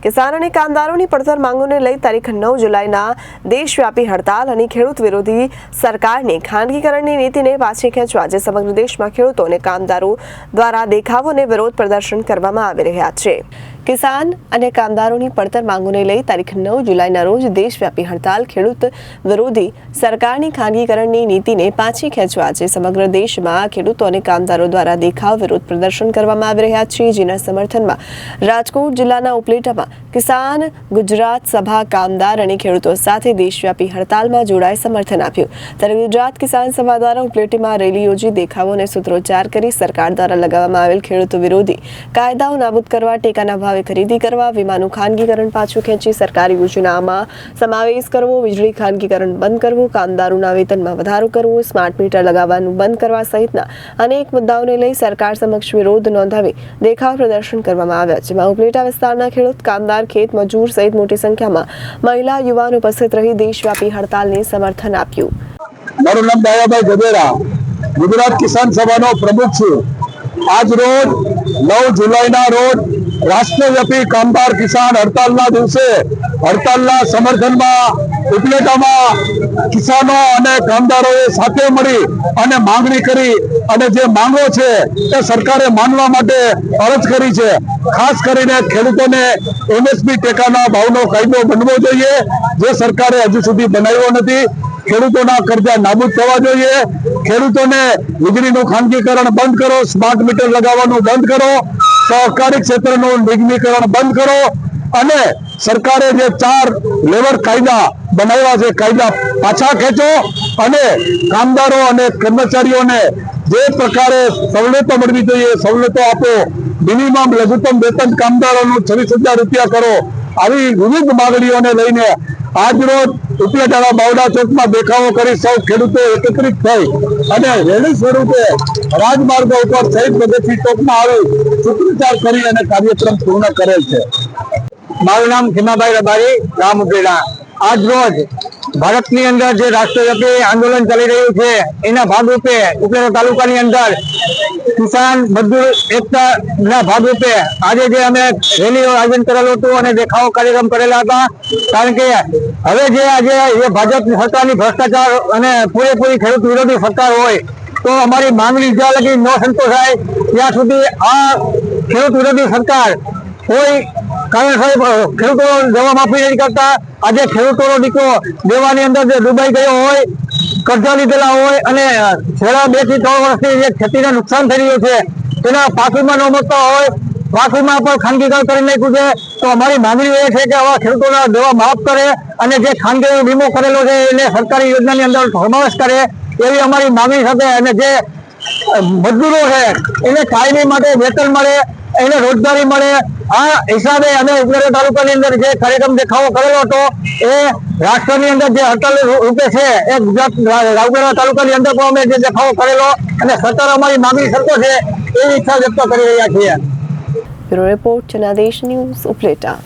કિસાન અને કામદારોની પડતર માંગોને લઈ તારીખ 9 જુલાઈના દેશવ્યાપી હડતાલ અને ખેડૂત વિરોધી સરકારની ખાનગીકરણની નીતિને પાછી ખેંચવા આજે સમગ્ર દેશમાં ખેડૂતો અને કામદારો દ્વારા દેખાવો અને વિરોધ પ્રદર્શન કરવામાં આવી રહ્યા છે। કિસાન અને કામદારોની પડતર માંગોને લઈ તારીખ 9 જુલાઈના રોજ દેશવ્યાપી હડતાલ ખેડૂત વિરોધી સરકારની ખાનગીકરણની નીતિને પાછી ખેંચવા આજે સમગ્ર દેશમાં ખેડૂતો અને કામદારો દ્વારા દેખાવ વિરોધ પ્રદર્શન કરવામાં આવી રહ્યા છે, જેના સમર્થનમાં રાજકોટ જિલ્લાના ઉપલેટામાં કિસાન ગુજરાત સભા કામદાર અને ખેડૂતો સાથે દેશવ્યાપી હડતાલમાં જોડાઈ સમર્થન આપ્યું। ત્યારે ગુજરાત કિસાન સભા દ્વારા ઉપલેટીમાં રેલી યોજી દેખાવો અને સૂત્રોચ્ચાર કરી સરકાર દ્વારા લગાવવામાં આવેલ ખેડૂતો વિરોધી કાયદાઓ નાબૂદ કરવા, ટેકાના ભાવે ખરીદી કરવા, વીમાનું ખાનગીકરણ પાછું ખેંચી સરકારી યોજનામાં સમાવેશ કરવો, વીજળી ખાનગીકરણ બંધ કરવું, કામદારોના વેતનમાં વધારો કરવો, સ્માર્ટ મીટર લગાવવાનું બંધ કરવા સહિતના અનેક મુદ્દાઓને લઈ સરકાર સમક્ષ વિરોધ નોંધાવી દેખાવ પ્રદર્શન કરવામાં આવ્યા, જેમાં ઉપલેટા વિસ્તારના ખેડૂત, કામદાર, ખેત મજૂર સહિત મોટી સંખ્યામાં મહિલા, યુવાનો ઉપસ્થિત રહી દેશવ્યાપી હડતાલને સમર્થન આપ્યું। મારું નામ દાયાભાઈ ગજેરા, ગુજરાત કિસાન સભાનો પ્રમુખ છું। આજ રોજ 9 જુલાઈના રોજ રાષ્ટ્રવ્યાપી કામદાર કિસાન હડતાલના દિવસે હડતાલના સમર્થનમાં ઉપલેટામાં કિસાનો અને કામદારોએ સાથે મળી અને માંગણી કરી અને જે માંગો છે તે સરકારે માનવા માટે અરજ કરી છે। ખાસ કરીને ખેડૂતોને એમએસપી ટેકાના ભાવનો કાયદો બનવો જોઈએ, જે સરકારે હજુ સુધી બનાવ્યો નથી। ખેડૂતોના કરજા નાબૂદ થવા જોઈએ, ખેડૂતોને વીજળીનું ખાનગીકરણ બંધ કરો, સ્માર્ટ મીટર લગાવવાનું બંધ કરો, સહકારી ક્ષેત્રનું નિગમીકરણ બંધ કરો અને સરકારે જે 4 લેબર કાયદા બનાવ્યા છે કાયદા પાછા ખેંચો અને કામદારો અને કર્મચારીઓને જે પ્રકારે સવલતો મળવી જોઈએ સવલતો આપો। મિનિમમ લઘુત્તમ વેતન કામદારોનું 26,000 રૂપિયા કરો। આવી વિવિધ માંગણીઓને લઈને આજ રોજ ઉપલેટાના બાવડા ચોકમાં દેખાવો કરી સૌ ખેડૂતો એકત્રિત થઈ અને રેલી સ્વરૂપે રાજમાર્ગો ઉપર શહીદ ભગતસિંહ ચોકમાં આવી સૂત્રોચ્ચાર કરી અને કાર્યક્રમ પૂર્ણ કરેલ છે। મારું નામ ખીમાભાઈ રબારી, ગામ ઉપલેટા। આજ રોજ ભારતની અંદર જે રાષ્ટ્રવ્યાપી આંદોલન ચાલી રહ્યું છે એના ભાગરૂપે ઉપલેટા તાલુકાની અંદર કિસાન મજદૂર એકતાના ભાગરૂપે આજે જે અમે રેલીનું આયોજન કરેલું હતું અને દેખાવો કાર્યક્રમ કરેલા હતા, કારણ કે હવે જે આજે એ ભાજપ સરકારની ભ્રષ્ટાચાર અને પૂરેપૂરી ખેડૂત વિરોધી સરકાર હોય તો અમારી માંગણી જ્યાં લગી ન સંતોષાય ત્યાં સુધી આ ખેડૂત વિરોધી સરકાર કોઈ કારણસર ખેડૂતો દેવા માફી નથી કરતા। આજે ખેડૂતોનો દીકરો દેવાની અંદર જે ડૂબાઈ ગયો હોય, કર્જા લીધેલા હોય અને છેલ્લા 2 થી 3 વર્ષથી જે ખેતીને નુકસાન થઈ રહ્યું છે તેના પાકવીમાં ન મળતા હોય, પાકવીમાં પણ ખાનગીકરણ કરી નાખ્યું છે। તો અમારી માંગણી એ છે કે આવા ખેડૂતોના દેવા માફ કરે અને જે ખાનગી વીમો કરેલો છે એને સરકારી યોજનાની અંદર સમાવેશ કરે, એવી અમારી માંગણી સાથે અને જે મજદૂરો છે એને કાયમી માટે વેતન મળે, એને રોજગારી મળે, આ હિસાબે અમે ઉપલેટા તાલુકાની અંદર જે કાર્યક્રમ દેખાવો કરેલો હતો એ રાષ્ટ્રની અંદર જે હડતાલ રૂપે છે એ ગુજરાત ઉપલેટા તાલુકાની અંદર પણ અમે જે દેખાવો કરેલો અને સરકાર અમારી માંગણી સરકો છે એવી ઈચ્છા વ્યક્ત કરી રહ્યા છીએ। Bureau report Janadesh news Upleta.